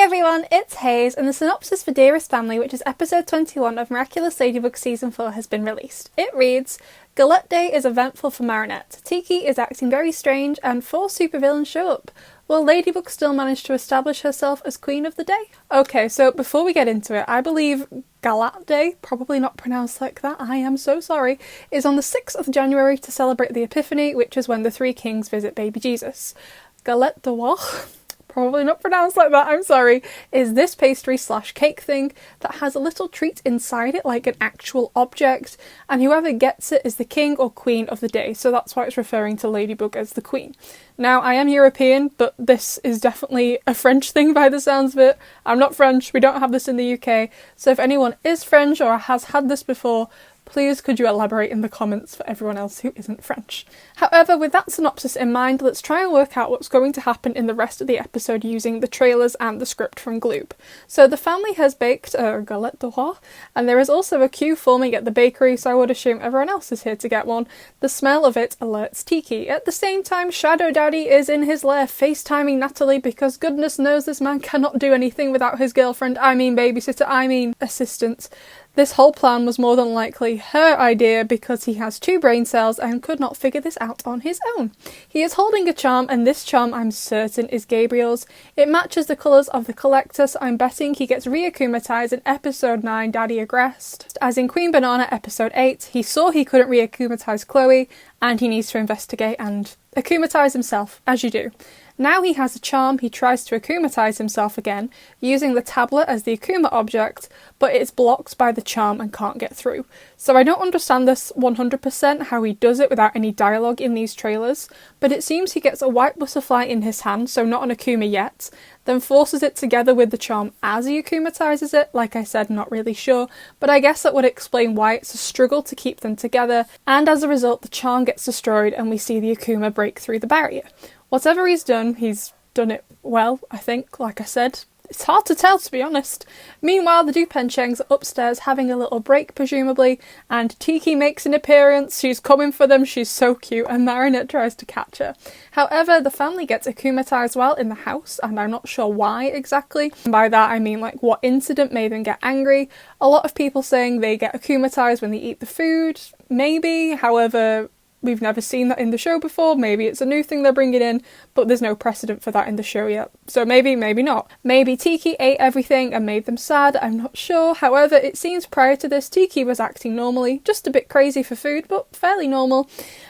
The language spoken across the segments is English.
everyone, it's Hayes, and the synopsis for Dearest Family, which is episode 21 of Miraculous Ladybug season 4, has been released. It reads, Galette Day is eventful for Marinette. Tiki is acting very strange, and 4 supervillains show up. Will Ladybug still manage to establish herself as Queen of the Day? Okay, so before we get into it, I believe Galette Day, probably not pronounced like that, I am so sorry, is on the 6th of January to celebrate the Epiphany, which is when the 3 kings visit baby Jesus. Galette de what? Probably not pronounced like that, I'm sorry, is this pastry/cake thing that has a little treat inside it like an actual object, and whoever gets it is the king or queen of the day, so that's why it's referring to Ladybug as the queen. Now, I am European, but this is definitely a French thing by the sounds of it. I'm not French, we don't have this in the UK, so if anyone is French or has had this before, please could you elaborate in the comments for everyone else who isn't French. However, with that synopsis in mind, let's try and work out what's going to happen in the rest of the episode using the trailers and the script from Gloob. So the family has baked a galette de roi, and there is also a queue forming at the bakery, so I would assume everyone else is here to get one. The smell of it alerts Tiki. At the same time, Shadow Daddy is in his lair FaceTiming Natalie because goodness knows this man cannot do anything without his girlfriend, babysitter, assistant. This whole plan was more than likely her idea because he has 2 brain cells and could not figure this out on his own. He is holding a charm, and this charm I'm certain is Gabriel's. It matches the colours of the collector, so I'm betting he gets re-akumatized in episode 9, Daddy Agrest. As in Queen Banana episode 8, he saw he couldn't re-akumatize Chloe, and he needs to investigate and akumatize himself, as you do. Now he has a charm, he tries to akumatize himself again, using the tablet as the Akuma object, but it's blocked by the charm and can't get through. So I don't understand this 100% how he does it without any dialogue in these trailers, but it seems he gets a white butterfly in his hand, so not an Akuma yet, then forces it together with the charm as he akumatizes it. Like I said, not really sure, but I guess that would explain why it's a struggle to keep them together, and as a result the charm gets destroyed and we see the Akuma break through the barrier. Whatever he's done it well, I think, like I said. It's hard to tell, to be honest. Meanwhile, the Dupenchengs are upstairs having a little break, presumably, and Tiki makes an appearance. She's coming for them, she's so cute, and Marinette tries to catch her. However, the family gets akumatized while in the house, and I'm not sure why exactly. And by that I mean, like, what incident made them get angry. A lot of people saying they get akumatized when they eat the food, maybe. However, we've never seen that in the show before, maybe it's a new thing they're bringing in, but there's no precedent for that in the show yet. So maybe not. Maybe Tiki ate everything and made them sad, I'm not sure. However, it seems prior to this, Tiki was acting normally, just a bit crazy for food, but fairly normal.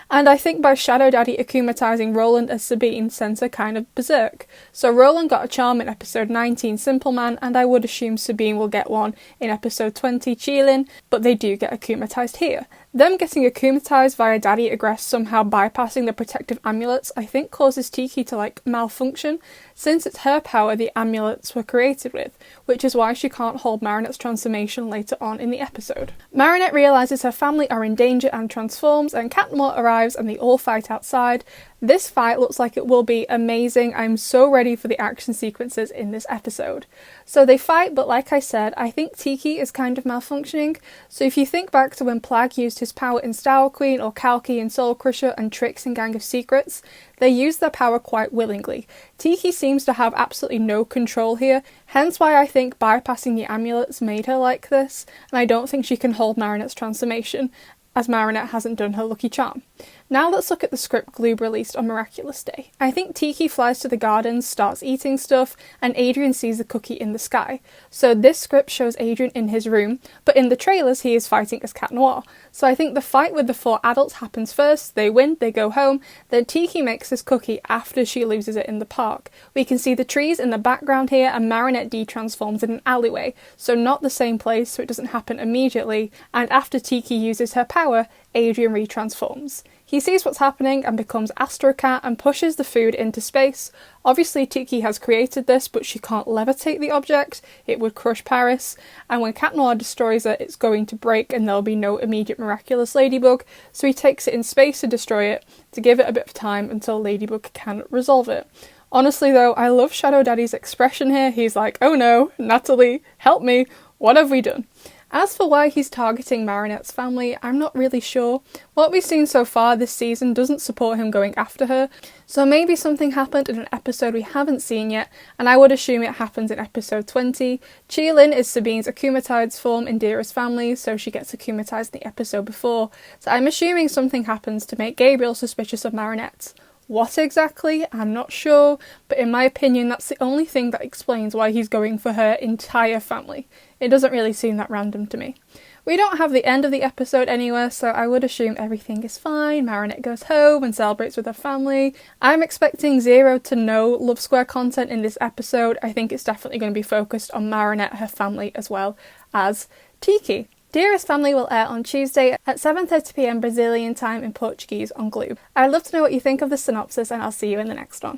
And I think by Shadow Daddy akumatizing Roland as Sabine sends her kind of berserk. So Roland got a charm in episode 19, Simple Man, and I would assume Sabine will get one in episode 20, Chilin, but they do get akumatized here. Them getting akumatized via Daddy Agrest somehow bypassing the protective amulets, I think causes Tiki to, malfunction, since it's her power the amulets were created with, which is why she can't hold Marinette's transformation later on in the episode. Marinette realises her family are in danger and transforms, and Cat Noir arrives and they all fight outside. This fight looks like it will be amazing. I'm so ready for the action sequences in this episode. So they fight, but like I said, I think Tiki is kind of malfunctioning. So if you think back to when Plag used his power in Star Queen or Kalki in Soul Crusher and Trix in Gang of Secrets, they use their power quite willingly. Tiki seems to have absolutely no control here, hence why I think bypassing the amulets made her like this, and I don't think she can hold Marinette's transformation, as Marinette hasn't done her lucky charm. Now let's look at the script Gloob released on Miraculous Day. I think Tiki flies to the gardens, starts eating stuff, and Adrien sees the cookie in the sky. So this script shows Adrien in his room, but in the trailers he is fighting as Cat Noir. So I think the fight with the 4 adults happens first, they win, they go home, then Tiki makes this cookie after she loses it in the park. We can see the trees in the background here, and Marinette de-transforms in an alleyway, so not the same place, so it doesn't happen immediately, and after Tiki uses her power, Adrien retransforms. He sees what's happening and becomes Astro Cat and pushes the food into space. Obviously Tiki has created this, but she can't levitate the object, it would crush Paris, and when Cat Noir destroys it, it's going to break and there'll be no immediate Miraculous Ladybug, so he takes it in space to destroy it, to give it a bit of time until Ladybug can resolve it. Honestly though, I love Shadow Daddy's expression here. He's like, oh no, Natalie, help me, what have we done? As for why he's targeting Marinette's family, I'm not really sure. What we've seen so far this season doesn't support him going after her, so maybe something happened in an episode we haven't seen yet, and I would assume it happens in episode 20. Cheelin is Sabine's akumatized form in Dearest family, so she gets akumatized in the episode before, so I'm assuming something happens to make Gabriel suspicious of Marinette. What exactly? I'm not sure, but in my opinion that's the only thing that explains why he's going for her entire family. It doesn't really seem that random to me. We don't have the end of the episode anywhere, so I would assume everything is fine. Marinette goes home and celebrates with her family. I'm expecting zero to no Love Square content in this episode. I think it's definitely going to be focused on Marinette, her family, as well as Tiki. Dearest Family will air on Tuesday at 7:30pm Brazilian time in Portuguese on Glue. I'd love to know what you think of the synopsis, and I'll see you in the next one.